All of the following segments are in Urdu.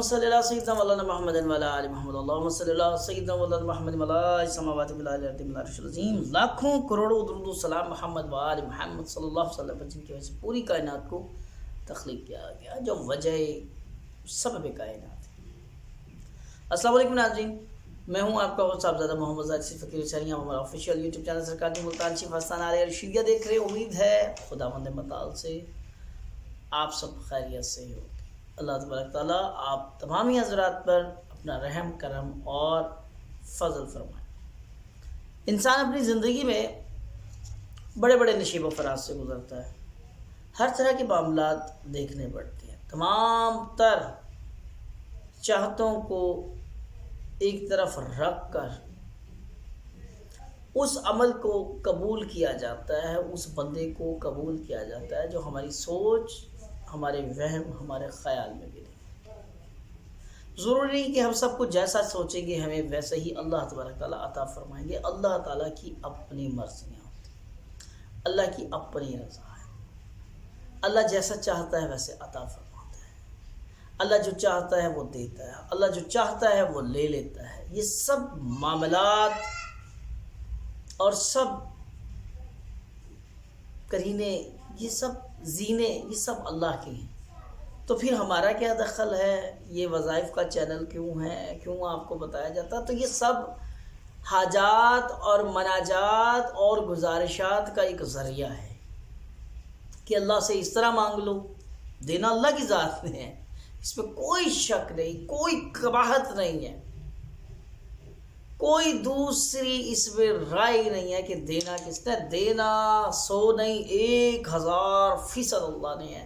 اللهم صل على سيدنا مولانا محمد وعلى آل محمد اللهم صل على سيدنا مولانا محمد وعلى السماوات والارض من العرش العظیم. لاکھوں کروڑوں درود و سلام محمد وآل محمد صلی اللہ علیہ وسلم جن کی وجہ سے پوری کائنات کو تخلیق کیا گیا، جو وجہ سبب کائنات ہے. السلام علیکم ناظرین، میں ہوں آپ کا ہوسٹ صاحبزادہ محمد ظاہر فقیر شریعہ. ہمارا آفیشیل یوٹیوب چینل سرکار کی ملتان شریف آستانہ علیہ رشیدیہ دیکھ رہے. امید ہے خداوند متعال سے آپ سب خیریت سے ہو. اللہ تبارک تعالیٰ آپ تمام ہی حضرات پر اپنا رحم کرم اور فضل فرمائے. انسان اپنی زندگی میں بڑے بڑے نشیب و فراز سے گزرتا ہے. ہر طرح کے معاملات دیکھنے پڑتے ہیں. تمام تر چاہتوں کو ایک طرف رکھ کر اس عمل کو قبول کیا جاتا ہے، اس بندے کو قبول کیا جاتا ہے جو ہماری سوچ، ہمارے وہم، ہمارے خیال میں بھی نہیں. ضروری نہیں کہ ہم سب کو جیسا سوچیں گے ہمیں ویسے ہی اللہ تبارک تعالیٰ عطا فرمائیں گے. اللہ تعالیٰ کی اپنی مرضیاں ہوتی ہیں، اللہ کی اپنی رضا ہے. اللہ جیسا چاہتا ہے ویسے عطا فرماتا ہے. اللہ جو چاہتا ہے وہ دیتا ہے، اللہ جو چاہتا ہے وہ لے لیتا ہے. یہ سب معاملات اور سب کرینے، یہ سب زینے، یہ سب اللہ کے ہیں. تو پھر ہمارا کیا دخل ہے؟ یہ وظائف کا چینل کیوں ہے؟ کیوں آپ کو بتایا جاتا؟ تو یہ سب حاجات اور مناجات اور گزارشات کا ایک ذریعہ ہے کہ اللہ سے اس طرح مانگ لو. دینا اللہ کی ذات میں ہے، اس میں کوئی شک نہیں، کوئی قباحت نہیں ہے، کوئی دوسری اس میں رائے نہیں ہے کہ دینا کس نے. دینا 100 نہیں 1000% اللہ نے ہے.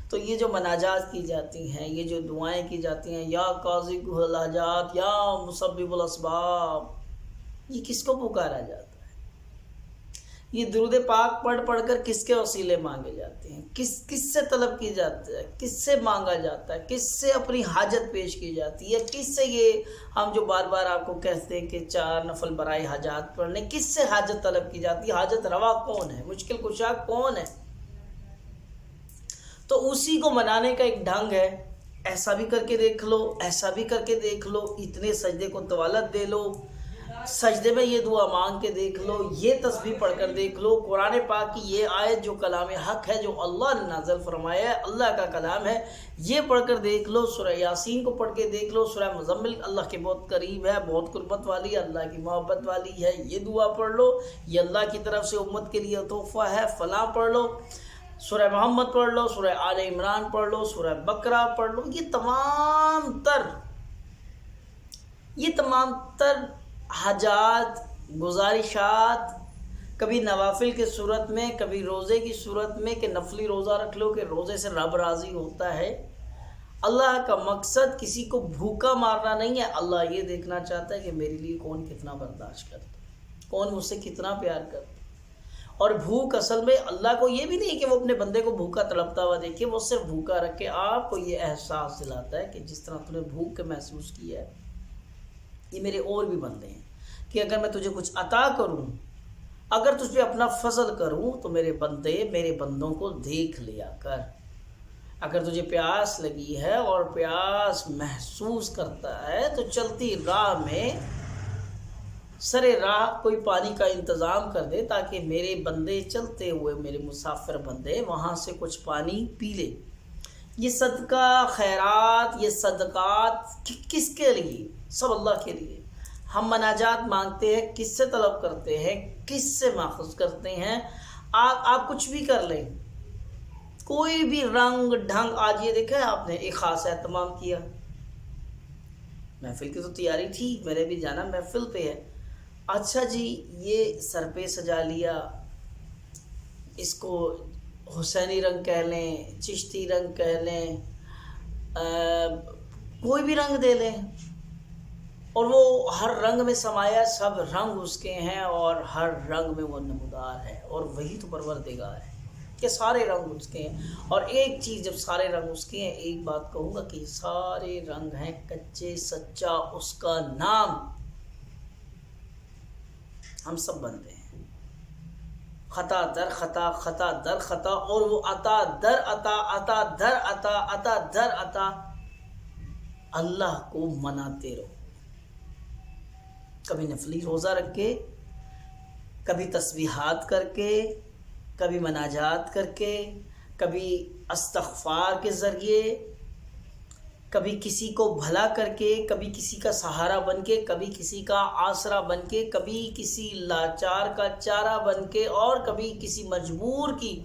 تو یہ جو مناجات کی جاتی ہیں، یہ جو دعائیں کی جاتی ہیں، یا قاضی الحاجات یا مسبب الاسباب، یہ کس کو پکارا جاتا ہے؟ یہ درود پاک پڑھ پڑھ کر کس کے وسیلے مانگے جاتے ہیں؟ کس سے طلب کی جاتی ہے؟ کس سے مانگا جاتا ہے؟ کس سے اپنی حاجت پیش کی جاتی ہے؟ کس سے یہ ہم جو بار بار آپ کو کہتے ہیں کہ 4 نفل برائے حاجات پڑھنے، کس سے حاجت طلب کی جاتی ہے؟ حاجت روا کون ہے؟ مشکل کشا کون ہے؟ تو اسی کو منانے کا ایک ڈھنگ ہے. ایسا بھی کر کے دیکھ لو، ایسا بھی کر کے دیکھ لو، اتنے سجدے کو طوالت دے لو، سجدے میں یہ دعا مانگ کے دیکھ لو، یہ تسبیح پڑھ کر دیکھ لو، قرآن پاک کی یہ آیت جو کلام حق ہے، جو اللہ نے نازل فرمایا ہے، اللہ کا کلام ہے، یہ پڑھ کر دیکھ لو. سورہ یاسین کو پڑھ کے دیکھ لو. سورہ مزمل اللہ کے بہت قریب ہے، بہت قربت والی ہے، اللہ کی محبت والی ہے، یہ دعا پڑھ لو. یہ اللہ کی طرف سے امت کے لیے تحفہ ہے، فلاں پڑھ لو. سورہ محمد پڑھ لو، سورہ آل عمران پڑھ لو، سورہ بقرہ پڑھ لو. یہ تمام تر حاجات، گزارشات، کبھی نوافل کے صورت میں، کبھی روزے کی صورت میں کہ نفلی روزہ رکھ لو کہ روزے سے رب راضی ہوتا ہے. اللہ کا مقصد کسی کو بھوکا مارنا نہیں ہے. اللہ یہ دیکھنا چاہتا ہے کہ میرے لیے کون کتنا برداشت کرتا ہے، کون مجھ سے کتنا پیار کرتا ہے. اور بھوک اصل میں اللہ کو یہ بھی نہیں کہ وہ اپنے بندے کو بھوکا تڑپتا ہوا دیکھے، وہ صرف بھوکا رکھ کے آپ کو یہ احساس دلاتا ہے کہ جس طرح تم نے بھوک کے محسوس کیا ہے، یہ میرے اور بھی بندے ہیں، کہ اگر میں تجھے کچھ عطا کروں، اگر تجھ پہ اپنا فضل کروں تو میرے بندوں کو دیکھ لیا کر. اگر تجھے پیاس لگی ہے اور پیاس محسوس کرتا ہے تو چلتی راہ میں سرے راہ کوئی پانی کا انتظام کر دے تاکہ میرے بندے چلتے ہوئے، میرے مسافر بندے وہاں سے کچھ پانی پی لے. یہ صدقہ خیرات، یہ صدقات کس کے لیے؟ سب اللہ کے لیے. ہم مناجات مانگتے ہیں، کس سے طلب کرتے ہیں؟ کس سے ماخذ کرتے ہیں؟ آپ کچھ بھی کر لیں، کوئی بھی رنگ ڈھنگ. آج یہ دیکھا ہے آپ نے، ایک خاص اہتمام کیا، محفل کی تو تیاری تھی، میں نے بھی جانا محفل پہ ہے. اچھا جی، یہ سر پہ سجا لیا، اس کو حسینی رنگ کہہ لیں، چشتی رنگ کہہ لیں، کوئی بھی رنگ دے لیں، اور وہ ہر رنگ میں سمایا. سب رنگ اس کے ہیں اور ہر رنگ میں وہ نمودار ہے، اور وہی تو پروردگار ہے کہ سارے رنگ اس کے ہیں. اور ایک چیز، جب سارے رنگ اس کے ہیں، ایک بات کہوں گا کہ سارے رنگ ہیں کچے سچا اس کا نام. ہم سب بندے ہیں، خطا در خطا، خطا در خطا، اور وہ عطا در عطا، عطا در عطا، عطا در عطا. اللہ کو مناتے رہو. کبھی نفلی روزہ رکھ کے، کبھی تسبیحات کر کے، کبھی مناجات کر کے، کبھی استغفار کے ذریعے، کبھی کسی کو بھلا کر کے، کبھی کسی کا سہارا بن کے، کبھی کسی کا آسرا بن کے، کبھی کسی لاچار کا چارہ بن کے، اور کبھی کسی مجبور کی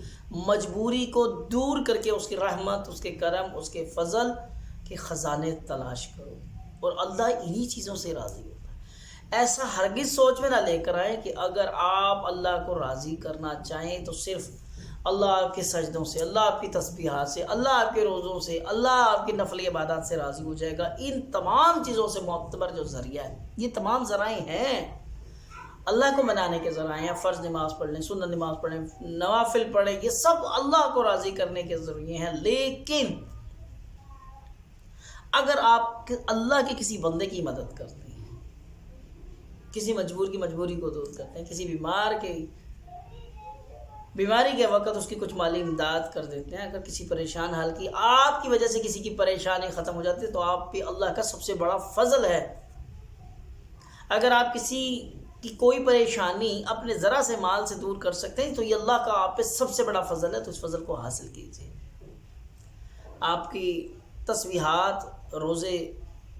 مجبوری کو دور کر کے اس کی رحمت، اس کے کرم، اس کے فضل کے خزانے تلاش کرو. اور اللہ انہی چیزوں سے راضی ہوتا ہے. ایسا ہرگز سوچ میں نہ لے کر آئیں کہ اگر آپ اللہ کو راضی کرنا چاہیں تو صرف اللہ آپ کے سجدوں سے، اللہ آپ کی تسبیحات سے، اللہ آپ کے روزوں سے، اللہ آپ کی نفلی عبادات سے راضی ہو جائے گا. ان تمام چیزوں سے معتبر جو ذریعہ ہے، یہ تمام ذرائع ہیں اللہ کو منانے کے ذرائع ہیں. فرض نماز پڑھ لیں، سنت نماز پڑھیں، نوافل پڑھیں، یہ سب اللہ کو راضی کرنے کے ذریعے ہیں. لیکن اگر آپ اللہ کے کسی بندے کی مدد کرتے ہیں، کسی مجبور کی مجبوری کو دور کرتے ہیں، کسی بیمار کے بیماری کے وقت اس کی کچھ مالی امداد کر دیتے ہیں، اگر کسی پریشان حال کی آپ کی وجہ سے کسی کی پریشانی ختم ہو جاتی ہے تو آپ پہ اللہ کا سب سے بڑا فضل ہے. اگر آپ کسی کی کوئی پریشانی اپنے ذرا سے مال سے دور کر سکتے ہیں تو یہ اللہ کا آپ پہ سب سے بڑا فضل ہے. تو اس فضل کو حاصل کیجیے. آپ کی تسبیحات، روزے،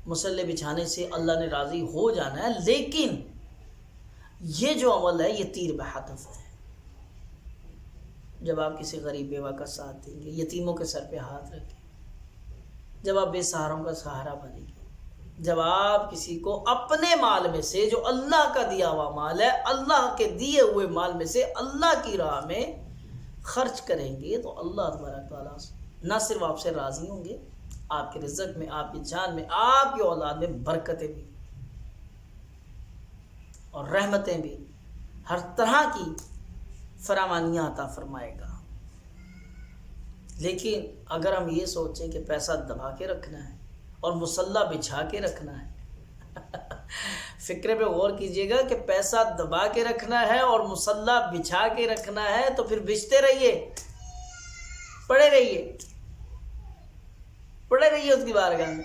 مصلی بچھانے سے اللہ نے راضی ہو جانا ہے. لیکن یہ جو عمل ہے یہ تیر بہدف ہے. جب آپ کسی غریب بیوہ کا ساتھ دیں گے، یتیموں کے سر پہ ہاتھ رکھیں، جب آپ بے سہاروں کا سہارا بنیں گے، جب آپ کسی کو اپنے مال میں سے جو اللہ کا دیا ہوا مال ہے، اللہ کے دیے ہوئے مال میں سے اللہ کی راہ میں خرچ کریں گے تو اللہ تبارک تعالیٰ نہ صرف آپ سے راضی ہوں گے، آپ کے رزق میں، آپ کی جان میں، آپ کی اولاد میں برکتیں بھی اور رحمتیں بھی، ہر طرح کی فراوانیاں عطا فرمائے گا. لیکن اگر ہم یہ سوچیں کہ پیسہ دبا کے رکھنا ہے اور مصلی بچھا کے رکھنا ہے فکر پہ غور کیجئے گا کہ پیسہ دبا کے رکھنا ہے اور مصلی بچھا کے رکھنا ہے تو پھر بچھتے رہیے، پڑے رہیے اس کی بارگاہ میں.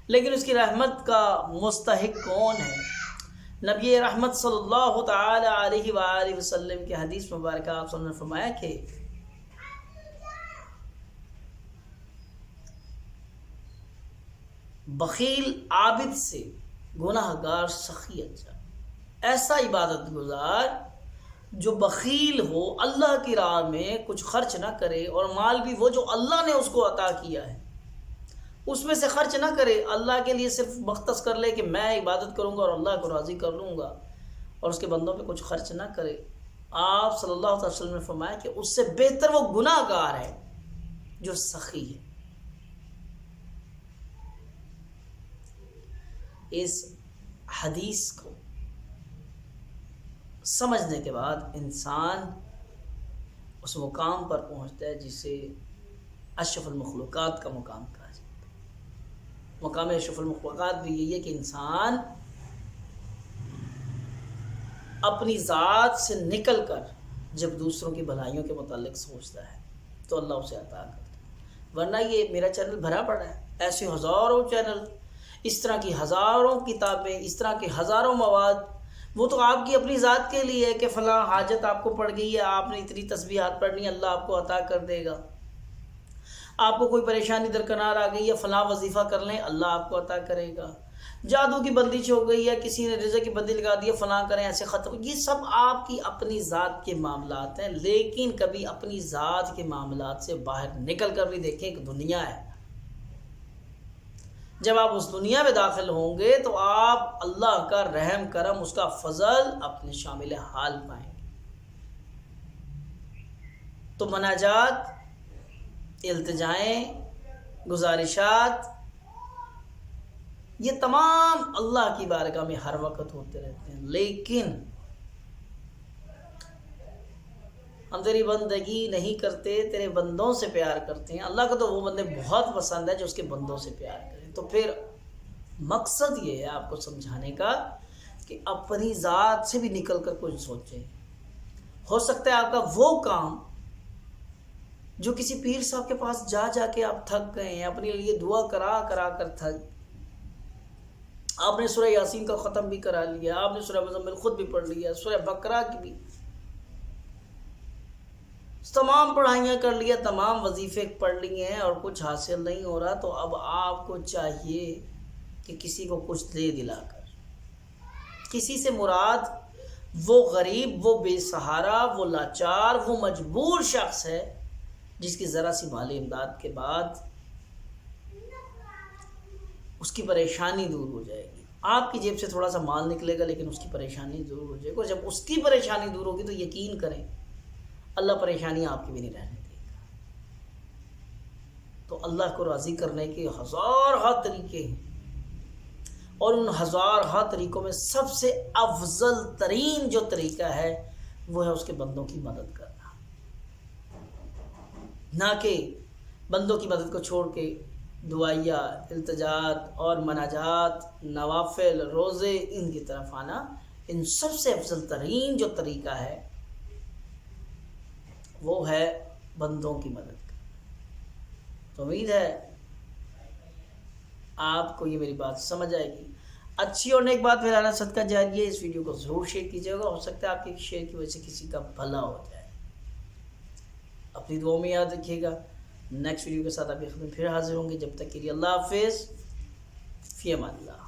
لیکن اس کی رحمت کا مستحق کون ہے؟ نبی رحمت صلی اللہ تعالی علیہ وآلہ وسلم کی حدیث مبارکہ آپ صلی اللہ علیہ وسلم نے فرمایا کہ بخیل عابد سے گناہگار سخی اچھا. ایسا عبادت گزار جو بخیل ہو، اللہ کی راہ میں کچھ خرچ نہ کرے اور مال بھی وہ جو اللہ نے اس کو عطا کیا ہے اس میں سے خرچ نہ کرے، اللہ کے لیے صرف مختص کر لے کہ میں عبادت کروں گا اور اللہ کو راضی کر لوں گا، اور اس کے بندوں پہ کچھ خرچ نہ کرے. آپ صلی اللہ علیہ وسلم نے فرمایا کہ اس سے بہتر وہ گناہ گار ہے جو سخی ہے. اس حدیث کو سمجھنے کے بعد انسان اس مقام پر پہنچتا ہے جسے اشرف المخلوقات کا مقام کہا جاتا ہے. مقام اشرف المخلوقات بھی یہی ہے کہ انسان اپنی ذات سے نکل کر جب دوسروں کی بھلائیوں کے متعلق سوچتا ہے تو اللہ اسے عطا کرتا ہے. ورنہ یہ میرا چینل بھرا پڑا ہے، ایسے ہزاروں چینل، اس طرح کی ہزاروں کتابیں، اس طرح کے ہزاروں مواد، وہ تو آپ کی اپنی ذات کے لیے ہے کہ فلاں حاجت آپ کو پڑ گئی ہے، آپ نے اتنی تسبیحات پڑھنی ہے، اللہ آپ کو عطا کر دے گا. آپ کو کوئی پریشانی درکنار آ گئی ہے، فلاں وظیفہ کر لیں، اللہ آپ کو عطا کرے گا. جادو کی بندش ہو گئی ہے، کسی نے رزق کی بندی لگا دی ہے، فلاں کریں ایسے ختم. یہ سب آپ کی اپنی ذات کے معاملات ہیں. لیکن کبھی اپنی ذات کے معاملات سے باہر نکل کر بھی دیکھیں کہ دنیا ہے. جب آپ اس دنیا میں داخل ہوں گے تو آپ اللہ کا رحم کرم، اس کا فضل اپنے شامل حال پائیں گے. تو مناجات، التجائیں، گزارشات، یہ تمام اللہ کی بارگاہ میں ہر وقت ہوتے رہتے ہیں. لیکن ہم تیری بندگی نہیں کرتے، تیرے بندوں سے پیار کرتے ہیں. اللہ کو تو وہ بندے بہت پسند ہے جو اس کے بندوں سے پیار کریں. تو پھر مقصد یہ ہے آپ کو سمجھانے کا کہ اپنی ذات سے بھی نکل کر کچھ سوچیں. ہو سکتا ہے آپ کا وہ کام جو کسی پیر صاحب کے پاس جا جا کے آپ تھک گئے ہیں، اپنے لیے دعا کرا کرا کر تھک، آپ نے سورہ یاسین کا ختم بھی کرا لیا، آپ نے سورہ مزمل خود بھی پڑھ لیا، سورہ بقرہ کی بھی تمام پڑھائیاں کر لیا، تمام وظیفے پڑھ لیے ہیں اور کچھ حاصل نہیں ہو رہا، تو اب آپ کو چاہیے کہ کسی کو کچھ دے دلا کر، کسی سے مراد وہ غریب، وہ بے سہارا، وہ لاچار، وہ مجبور شخص ہے جس کی ذرا سی مالی امداد کے بعد اس کی پریشانی دور ہو جائے گی۔ آپ کی جیب سے تھوڑا سا مال نکلے گا لیکن اس کی پریشانی دور ہو جائے گی، اور جب اس کی پریشانی دور ہوگی تو یقین کریں اللہ پریشانی آپ کی بھی نہیں رہنے دے گا۔ تو اللہ کو راضی کرنے کے ہزارہ طریقے ہیں، اور ان ہزارہ طریقوں میں سب سے افضل ترین جو طریقہ ہے وہ ہے اس کے بندوں کی مدد کرنا، نہ کہ بندوں کی مدد کو چھوڑ کے دعائیہ، التجاات اور مناجات، نوافل، روزے، ان کی طرف آنا۔ ان سب سے افضل ترین جو طریقہ ہے وہ ہے بندوں کی مدد کرنا۔ تو امید ہے آپ کو یہ میری بات سمجھ آئے گی۔ اچھی اور نیک بات پھیلانا صدقہ جاریہ ہے، اس ویڈیو کو ضرور شیئر کیجیے گا، ہو سکتا ہے آپ کے شیئر کی وجہ سے کسی کا بھلا ہو جائے۔ اپنی دعاؤں میں یاد رکھیے گا۔ نیکسٹ ویڈیو کے ساتھ آپ کی خدمت پھر حاضر ہوں گے، جب تک کے لیے اللہ حافظ، فی امان اللہ۔